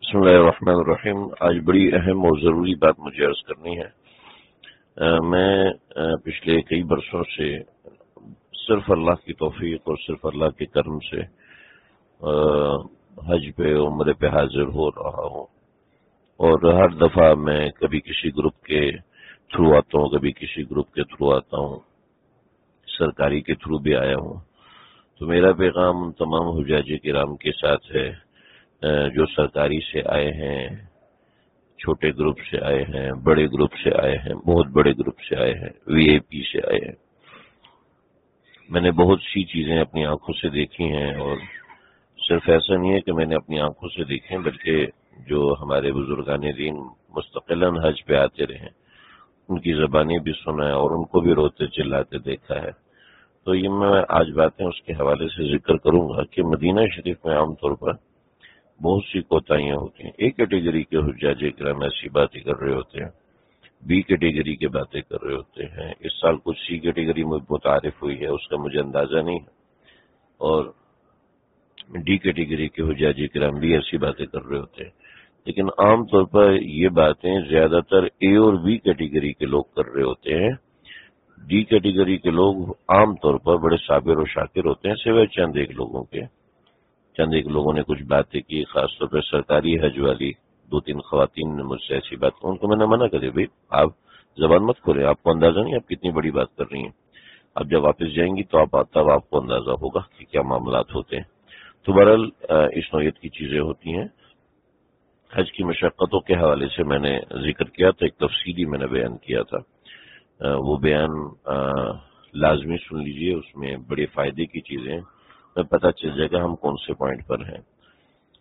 بسم اللہ الرحمن الرحیم۔ آج بڑی اہم اور ضروری بات مجھے عرض کرنی ہے۔ میں پچھلے کئی برسوں سے صرف اللہ کی توفیق اور صرف اللہ کے کرم سے حج پہ عمرے پہ حاضر ہو رہا ہوں، اور ہر دفعہ میں کبھی کسی گروپ کے تھرو آتا ہوں، کبھی کسی گروپ کے تھرو آتا ہوں، سرکاری کے تھرو بھی آیا ہوں۔ تو میرا پیغام تمام حجاج کرام کے ساتھ ہے جو سرکاری سے آئے ہیں، چھوٹے گروپ سے آئے ہیں، بڑے گروپ سے آئے ہیں، بہت بڑے گروپ سے آئے ہیں، وی اے پی سے آئے ہیں۔ میں نے بہت سی چیزیں اپنی آنکھوں سے دیکھی ہیں، اور صرف ایسا نہیں ہے کہ میں نے اپنی آنکھوں سے دیکھیں، بلکہ جو ہمارے بزرگان دین مستقلاً حج پہ آتے رہے ان کی زبانیں بھی سنا ہے، اور ان کو بھی روتے چلاتے دیکھا ہے۔ تو یہ میں آج باتیں اس کے حوالے سے ذکر کروں گا کہ مدینہ شریف میں عام طور پر بہت سی کوتاہیاں ہوتی ہیں۔ ایک کیٹیگری کے حجاج کرام ایسی باتیں کر رہے ہوتے ہیں، بی کیٹیگری کی باتیں کر رہے ہوتے ہیں۔ اس سال کچھ سی کیٹیگری متعارف ہوئی ہے، اس کا مجھے اندازہ نہیں ہے، اور ڈی کیٹیگری کے حجاج کرام بھی ایسی باتیں کر رہے ہوتے ہیں۔ لیکن عام طور پر یہ باتیں زیادہ تر اے اور بی کیٹیگری کے لوگ کر رہے ہوتے ہیں۔ ڈی کیٹیگری کے لوگ عام طور پر بڑے صابر و شاکر ہوتے ہیں، سوائے چند ایک لوگوں نے کچھ باتیں کی، خاص طور پہ سرکاری حج والی 2-3 خواتین نے مجھ سے ایسی بات کی۔ ان کو میں نے منع کرے، بھائی آپ زبان مت کھولیں، آپ کو اندازہ نہیں آپ کتنی بڑی بات کر رہی ہیں۔ اب جب واپس جائیں گی تو تب آپ کو اندازہ ہوگا کہ کیا معاملات ہوتے ہیں۔ تو بہرحال اس نوعیت کی چیزیں ہوتی ہیں۔ حج کی مشقتوں کے حوالے سے میں نے ذکر کیا تھا، ایک تفصیلی میں نے بیان کیا تھا، وہ بیان لازمی سن لیجئے، اس میں بڑے فائدے کی چیزیں میں پتہ چل جائے گا ہم کون سے پوائنٹ پر ہیں۔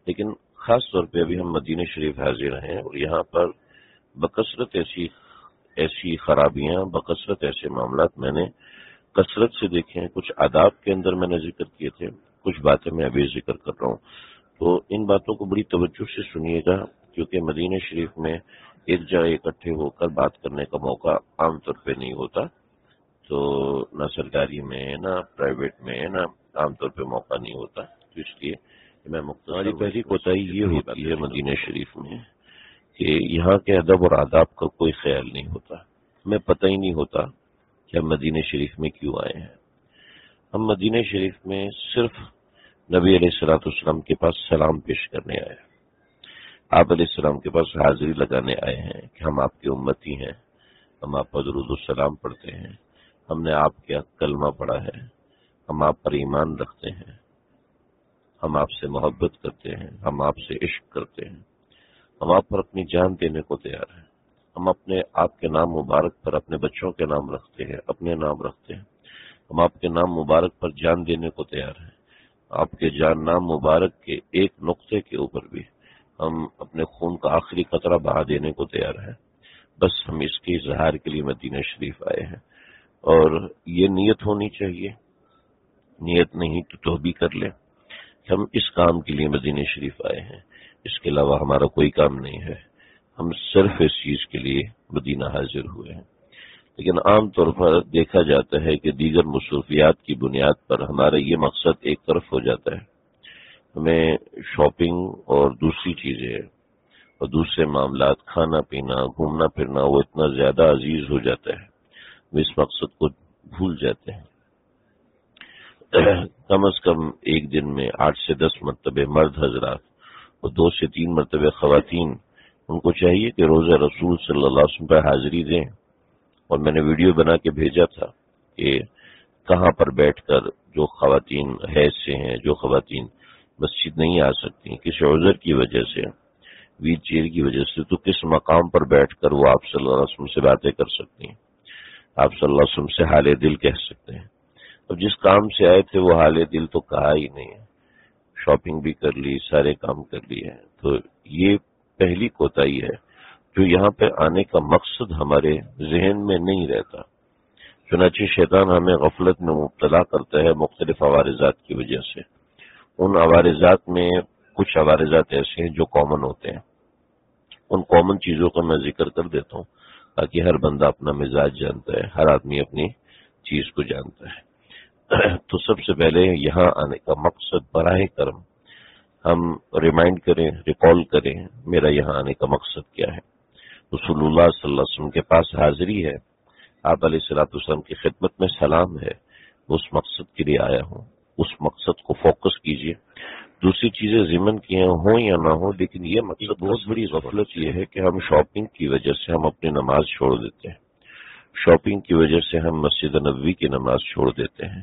لیکن خاص طور پہ ابھی ہم مدینہ شریف حاضر ہیں، اور یہاں پر بکثرت ایسی خرابیاں، بکثرت ایسے معاملات میں نے کثرت سے دیکھے ہیں۔ کچھ آداب کے اندر میں نے ذکر کیے تھے، کچھ باتیں میں ابھی ذکر کر رہا ہوں، تو ان باتوں کو بڑی توجہ سے سنیے گا، کیونکہ مدینہ شریف میں ایک جگہ اکٹھے ہو کر بات کرنے کا موقع عام طور پہ نہیں ہوتا، تو نہ سرکاری میں نہ پرائیویٹ میں نہ عام طور پہ موقع نہیں ہوتا۔ تو اس لیے میں مختصر پہلی کوتاہی یہ ہوتی ہے مدینہ شریف میں کہ یہاں کے ادب اور آداب کا کوئی خیال نہیں ہوتا۔ ہمیں پتہ ہی نہیں ہوتا کہ ہم مدینہ شریف میں کیوں آئے ہیں۔ ہم مدینہ شریف میں صرف نبی علیہ الصلوۃ والسلام کے پاس سلام پیش کرنے آئے ہیں، آپ علیہ السلام کے پاس حاضری لگانے آئے ہیں کہ ہم آپ کے امتی ہیں، ہم آپ پر درود السلام پڑھتے ہیں، ہم نے آپ کے کلمہ پڑھا ہے، ہم آپ پر ایمان رکھتے ہیں، ہم آپ سے محبت کرتے ہیں، ہم آپ سے عشق کرتے ہیں، ہم آپ پر اپنی جان دینے کو تیار ہیں، ہم آپ کے نام مبارک پر اپنے بچوں کے نام رکھتے ہیں، اپنے نام رکھتے ہیں، ہم آپ کے نام مبارک پر جان دینے کو تیار ہیں، آپ کے نام مبارک کے ایک نقطے کے اوپر بھی ہم اپنے خون کا آخری قطرہ بہا دینے کو تیار ہیں۔ بس ہم اس کے اظہار کے لیے مدینہ شریف آئے ہیں، اور یہ نیت ہونی چاہیے، نیت نہیں تو بھی کر لیں کہ ہم اس کام کے لیے مدینہ شریف آئے ہیں، اس کے علاوہ ہمارا کوئی کام نہیں ہے، ہم صرف اس چیز کے لیے مدینہ حاضر ہوئے ہیں۔ لیکن عام طور پر دیکھا جاتا ہے کہ دیگر مصروفیات کی بنیاد پر ہمارا یہ مقصد ایک طرف ہو جاتا ہے، ہمیں شاپنگ اور دوسری چیزیں اور دوسرے معاملات، کھانا پینا، گھومنا پھرنا، وہ اتنا زیادہ عزیز ہو جاتا ہے، ہم اس مقصد کو بھول جاتے ہیں۔ کم از کم ایک دن میں 8 سے 10 مرتبہ مرد حضرات اور 2 سے 3 مرتبہ خواتین، ان کو چاہیے کہ روزہ رسول صلی اللہ علیہ وسلم پر حاضری دیں۔ اور میں نے ویڈیو بنا کے بھیجا تھا کہ کہاں پر بیٹھ کر جو خواتین حیض سے ہیں، جو خواتین مسجد نہیں آ سکتی کسی عذر کی وجہ سے، ویل چیئر کی وجہ سے، تو کس مقام پر بیٹھ کر وہ آپ صلی اللہ علیہ وسلم سے باتیں کر سکتی ہیں، آپ صلی اللہ علیہ وسلم سے حال دل کہہ سکتے ہیں۔ اب جس کام سے آئے تھے وہ حال دل تو کہا ہی نہیں ہے، شاپنگ بھی کر لی، سارے کام کر لیے ہیں۔ تو یہ پہلی کوتاہی ہے، جو یہاں پہ آنے کا مقصد ہمارے ذہن میں نہیں رہتا۔ چنانچہ شیطان ہمیں غفلت میں مبتلا کرتا ہے مختلف عوارضات کی وجہ سے۔ ان عوارضات میں کچھ عوارضات ایسے ہیں جو کامن ہوتے ہیں، ان کامن چیزوں کا میں ذکر کر دیتا ہوں تاکہ ہر بندہ اپنا مزاج جانتا ہے، ہر آدمی اپنی چیز کو جانتا ہے۔ تو سب سے پہلے یہاں آنے کا مقصد براہ کرم ہم ریمائنڈ کریں، ریکال کریں میرا یہاں آنے کا مقصد کیا ہے۔ رسول اللہ صلی اللہ علیہ وسلم کے پاس حاضری ہے، آپ علیہ الصلوۃ والسلام کی خدمت میں سلام ہے، اس مقصد کے لیے آیا ہوں، اس مقصد کو فوکس کیجئے۔ دوسری چیزیں ضمن کی ہیں ہوں یا نہ ہوں، لیکن یہ مقصد بہت بڑی غفلت یہ ہے کہ ہم شاپنگ کی وجہ سے ہم اپنی نماز چھوڑ دیتے ہیں، شاپنگ کی وجہ سے ہم مسجد نبوی کی نماز چھوڑ دیتے ہیں،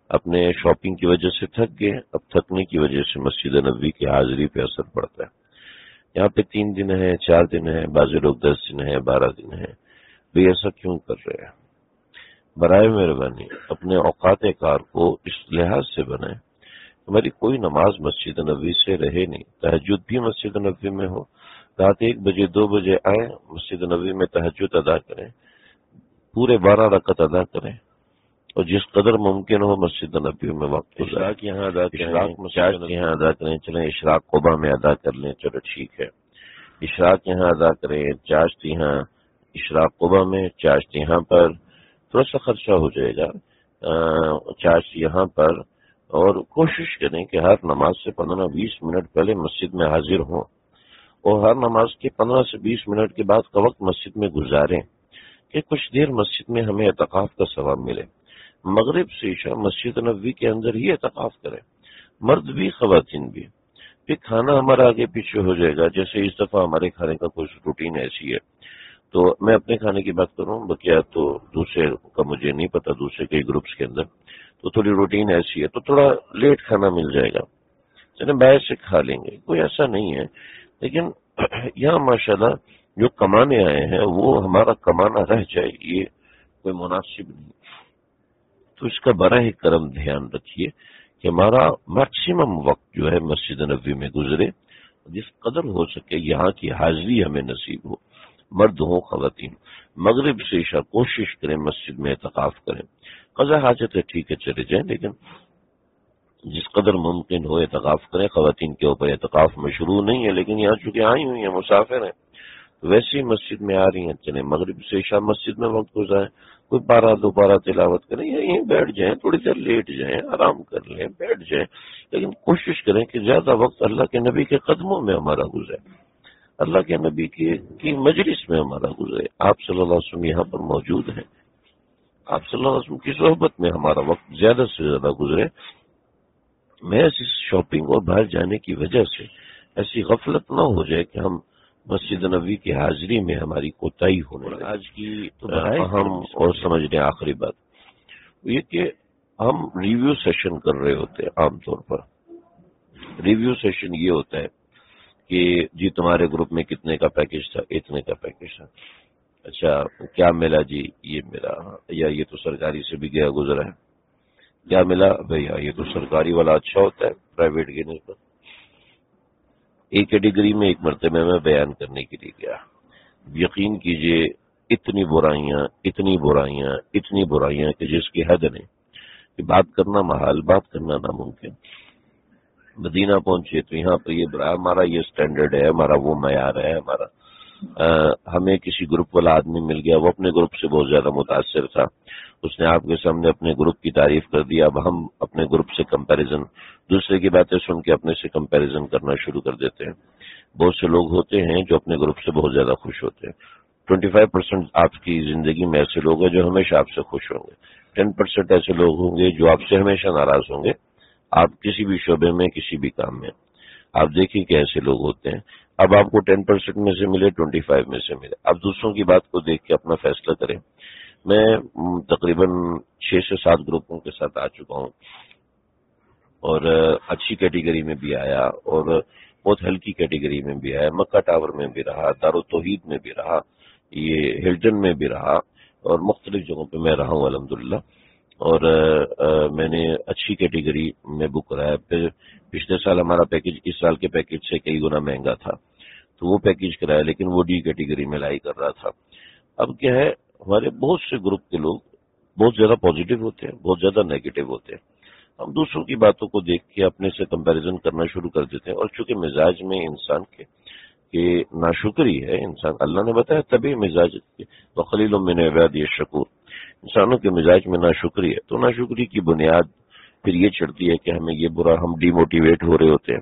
اپنے شاپنگ کی وجہ سے تھک گئے، اب تھکنے کی وجہ سے مسجد نبوی کی حاضری پہ اثر پڑتا ہے۔ یہاں پہ 3 دن ہیں، 4 دن ہیں، بعض لوگ 10 دن ہیں، 12 دن ہیں، بھی ایسا کیوں کر رہے ہیں؟ برائے مہربانی اپنے اوقات کار کو اس لحاظ سے بنائیں، ہماری کوئی نماز مسجد نبوی سے رہے نہیں، تہجد بھی مسجد نبوی میں ہو، رات 1 بجے 2 بجے آئیں مسجد نبوی میں تہجد ادا کریں، پورے 12 رکعت ادا کریں، اور جس قدر ممکن ہو مسجد نبوی میں وقت اشراق یہاں ادا کریں، یہاں ادا کریں، چلیں اشراق قبا میں ادا کر لیں، چلو ٹھیک ہے، اشراق یہاں ادا کریں، چاشت یہاں، اشراق قبا میں، چاشت یہاں پر تھوڑا سا خرچہ ہو جائے گا، چاشت یہاں پر، اور کوشش کریں کہ ہر نماز سے 15-20 منٹ پہلے مسجد میں حاضر ہوں، اور ہر نماز کے 15 سے 20 منٹ کے بعد کا وقت مسجد میں گزاریں کہ کچھ دیر مسجد میں ہمیں اعتکاف کا ثواب ملے۔ مغرب سے عشاء مسجد نبوی کے اندر ہی اعتکاف کریں، مرد بھی خواتین بھی۔ پھر کھانا ہمارا آگے پیچھے ہو جائے گا، جیسے اس دفعہ ہمارے کھانے کا کچھ روٹین ایسی ہے، تو میں اپنے کھانے کی بات کروں، بقیہ تو دوسرے کا مجھے نہیں پتا، دوسرے کئی گروپس کے اندر تو تھوڑی روٹین ایسی ہے، تو تھوڑا لیٹ کھانا مل جائے گا، چلیں باہر سے کھا لیں گے، کوئی ایسا نہیں ہے۔ لیکن یہاں ماشاءاللہ جو کمانے آئے ہیں وہ ہمارا کمانا رہ جائے، یہ کوئی مناسب نہیں، تو اس کا براہ کرم دھیان رکھیے کہ ہمارا میکسیمم وقت جو ہے مسجد نبوی میں گزرے، جس قدر ہو سکے یہاں کی حاضری ہمیں نصیب ہو، مرد ہوں خواتین۔ مغرب سے عشاء کوشش کریں مسجد میں اعتکاف کریں، قضا حاجت ہے ٹھیک ہے چلے جائیں، لیکن جس قدر ممکن ہو اعتکاف کریں۔ خواتین کے اوپر اعتکاف مشروع نہیں ہے، لیکن یہاں چونکہ آئی ہوئی ہیں، مسافر ہیں، ویسے ہی مسجد میں آ رہی ہیں، چلیں مغرب سے عشاء مسجد میں وقت گزاریں، کوئی 12 تلاوت کریں یا یہیں بیٹھ جائیں، تھوڑی دیر لیٹ جائیں، آرام کر لیں، بیٹھ جائیں، لیکن کوشش کریں کہ زیادہ وقت اللہ کے نبی کے قدموں میں ہمارا گزرے، اللہ کے نبی کی مجلس میں ہمارا گزرے۔ آپ صلی اللہ علیہ وسلم یہاں پر موجود ہیں، آپ صلی اللہ علیہ وسلم کی صحبت میں ہمارا وقت زیادہ سے زیادہ گزرے۔ میں اس شاپنگ اور باہر جانے کی وجہ سے ایسی غفلت نہ ہو جائے کہ ہم مسجد نبوی کی حاضری میں ہماری کوتاہی ہونے لگے۔ آج کی اہم اور سمجھنے آخری بات یہ کہ ہم ریویو سیشن کر رہے ہوتے ہیں، عام طور پر ریویو سیشن یہ ہوتا ہے کہ جی تمہارے گروپ میں کتنے کا پیکج تھا، اتنے کا پیکج تھا، اچھا کیا ملا جی، یہ ملا، یا یہ تو سرکاری سے بھی گیا گزرا ہے، کیا ملا بھیا، یہ تو سرکاری والا اچھا ہوتا ہے پرائیویٹ کے نسبت۔ ایک کیٹیگری میں ایک مرتبہ میں بیان کرنے کے لیے گیا، یقین کیجئے اتنی برائیاں کہ جس کی حد نہیں، کہ بات کرنا محال، بات کرنا ناممکن۔ مدینہ پہنچے تو یہاں پر یہ ہمارا یہ سٹینڈرڈ ہے، ہمارا وہ معیار ہے، ہمارا ہمیں کسی گروپ والا آدمی مل گیا، وہ اپنے گروپ سے بہت زیادہ متاثر تھا، اس نے آپ کے سامنے اپنے گروپ کی تعریف کر دیا۔ اب ہم اپنے گروپ سے کمپیریزن، دوسرے کی باتیں سن کے اپنے سے کمپیریزن کرنا شروع کر دیتے ہیں۔ بہت سے لوگ ہوتے ہیں جو اپنے گروپ سے بہت زیادہ خوش ہوتے ہیں۔ 25% آپ کی زندگی میں ایسے لوگ ہیں جو ہمیشہ آپ سے خوش ہوں گے، 10% ایسے لوگ ہوں گے جو آپ سے ہمیشہ ناراض ہوں گے، آپ کسی بھی شعبے میں، کسی بھی کام میں۔ آپ دیکھیں کہ ایسے لوگ ہوتے ہیں۔ اب آپ کو 10% میں سے ملے، 25 میں سے ملے، اب دوسروں کی بات کو دیکھ کے اپنا فیصلہ کریں۔ میں تقریباً 6 سے 7 گروپوں کے ساتھ آ چکا ہوں، اور اچھی کیٹیگری میں بھی آیا اور بہت ہلکی کیٹیگری میں بھی آیا، مکہ ٹاور میں بھی رہا، دارالتوحید میں بھی رہا، یہ ہلٹن میں بھی رہا، اور مختلف جگہوں پہ میں رہا ہوں الحمدللہ۔ اور میں نے اچھی کیٹیگری میں بک کرایا۔ پچھلے سال ہمارا پیکج اس سال کے پیکج سے کئی گنا مہنگا تھا، تو وہ پیکج کرایا، لیکن وہ ڈی کیٹیگری میں لائی کر رہا تھا۔ اب کیا ہے، ہمارے بہت سے گروپ کے لوگ بہت زیادہ پازیٹیو ہوتے ہیں، بہت زیادہ نیگیٹو ہوتے ہیں۔ ہم دوسروں کی باتوں کو دیکھ کے اپنے سے کمپیریزن کرنا شروع کر دیتے ہیں، اور چونکہ مزاج میں انسان کے ناشکری ہے، انسان اللہ نے بتایا طبی مزاج وقلیل من عبادی الشکور، انسانوں کے مزاج میں ناشکری ہے، تو ناشکری کی بنیاد پھر یہ چڑھتی ہے کہ ہمیں یہ برا، ہم ڈی موٹیویٹ ہو رہے ہوتے ہیں،